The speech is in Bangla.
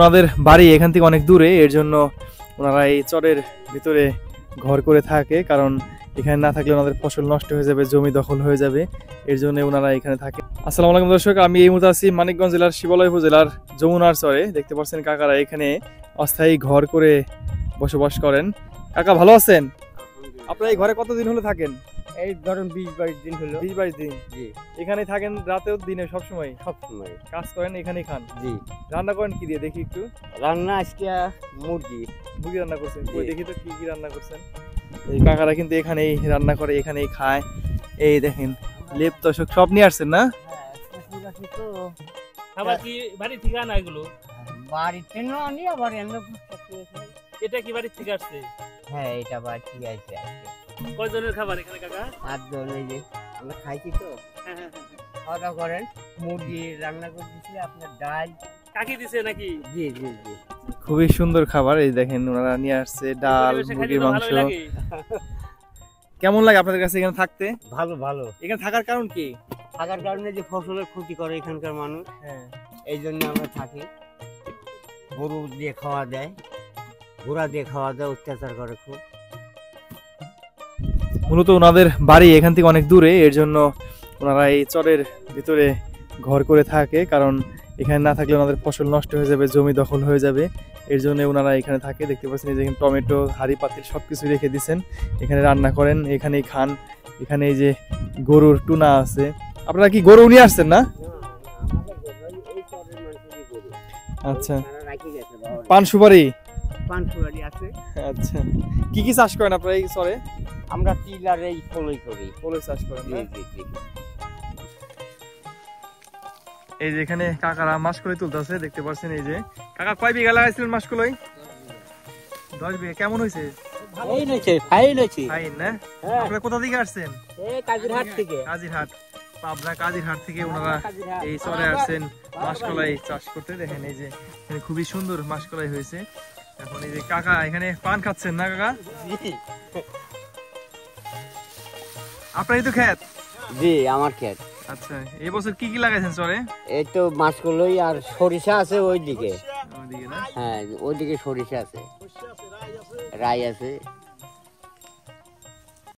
ওনাদের বাড়ি এখান থেকে অনেক দূরে, এর জন্য ওনারা এই চরের ভিতরে ঘর করে থাকে, কারণ এখানে না থাকলে ওনাদের ফসল নষ্ট হয়ে যাবে, জমি দখল হয়ে যাবে, এর জন্য ওনারা এখানে থাকে। আসসালামু আলাইকুম দর্শক, আমি এই মুহূর্তে আছি মানিকগঞ্জ জেলার শিবালয় উপজেলার যমুনার চরে। দেখতে পাচ্ছেন কাকারা এখানে অস্থায়ী ঘর করে বসবাস করেন। কাকা ভালো আছেন? আপনারা এই ঘরে কতদিন হলো থাকেন? এই ধরুন 20-22 দিন হলো। 20-22 দিন? জি। এখানে থাকেন রাতেও দিনে সবসময়? সবসময় কাজ করেন এখানেই খান? জি। রান্না করেন কি দিয়ে দেখি একটু? রান্না আজকে মুরগি রান্না করছেন? জি। ওই দেখি তো কি কি রান্না করছেন। এই কাকারা কিন্তু এখানেই রান্না করে, এখানেই খায়। এই দেখেন লেপ তোষক সব নিয়ে আসছেন না? খাবার কি বাড়ি থেকে আনা এগুলো? বাড়িতে না আনি, আবার এনে এটা কি বাড়ি থেকে আসছে? হ্যাঁ, এটা বাড়ি থেকে আসছে। কয়জনের খাবার এখানে কাকা? 8 জন। এই যে আমরা খাইছি তো, খাওয়া দাওয়া করেন। মুরগি রান্না করে দিচ্ছি, আপনার ডাল কাকি দিছে নাকি? জি জি জি। খুবই সুন্দর খাবার। এই দেখেন ওনারা নিয়ে আসছে ডাল, মুরগির মাংস। কেমন লাগে আপনাদের কাছে এখানে থাকতে? ভালো ভালো। এখানে থাকার কারণ কি? থাকার কারণে যে ফসলের ক্ষতি করে এখানকার মানুষ, হ্যাঁ, এই জন্য আমরা থাকি। গরু দিয়ে খাওয়া দেয়, ঘোড়া দিয়ে খাওয়া দেয়, অত্যাচার করে খুব। মূলত ওনাদের বাড়ি এখান থেকে অনেক দূরে, এর জন্য ওনারা এই চরের ভিতরে ঘর করে থাকে, কারণ এখানে না থাকলে ওনাদের ফসল নষ্ট হয়ে যাবে, জমি দখল হয়ে যাবে, এর জন্য ওনারা এখানে থাকে। দেখতে পাচ্ছেন এই যে টমেটো, হাঁড়ি পাতিল সবকিছু রেখে দিচ্ছেন, এখানে রান্না করেন, এখানেই খান। এখানে এই যে গরুর টুনা আছে। আপনারা কি গরু নিয়ে আসছেন না? আচ্ছা, পান সুপারি? পান সুপারি আছে। আচ্ছা, কি কি চাষ করেন আপনারা এই চরে? আমরা তিল আর এই ফলই করি। ফলের চাষ করেন না? জি জি। এই যে এখানে কাকারা মাসকলাই তুলতেছে, দেখতে পাচ্ছেন। এই যে কাকা কয় বিঘা লাগাইছিলেন মাসকলাই? 10 বিঘা। কেমন হয়েছে? ফাইন হয়েছে। ফাইন না? আপনারা কোথা থেকে আসছেন? এই কাজিরহাট থেকে। কাজিরহাট, পাবনা কাজিরহাট থেকে ওনারা এই চরে আসছেন মাসকলাই চাষ করতে। দেখেন এই যে এখানে খুবই সুন্দর মাসকলাই হয়েছে। এখন এই যে কাকা এখানে পান খাচ্ছেন না কাকা? আপনারই তো ক্ষেত? জি, আমার ক্ষেত। আচ্ছা, এই বছর কি কি লাগাইছেন চরে? এই তো মাসকলাই আর সরিষা আছে ওইদিকে। ওইদিকে না? হ্যাঁ, ওইদিকে সরিষা আছে, রাই আছে।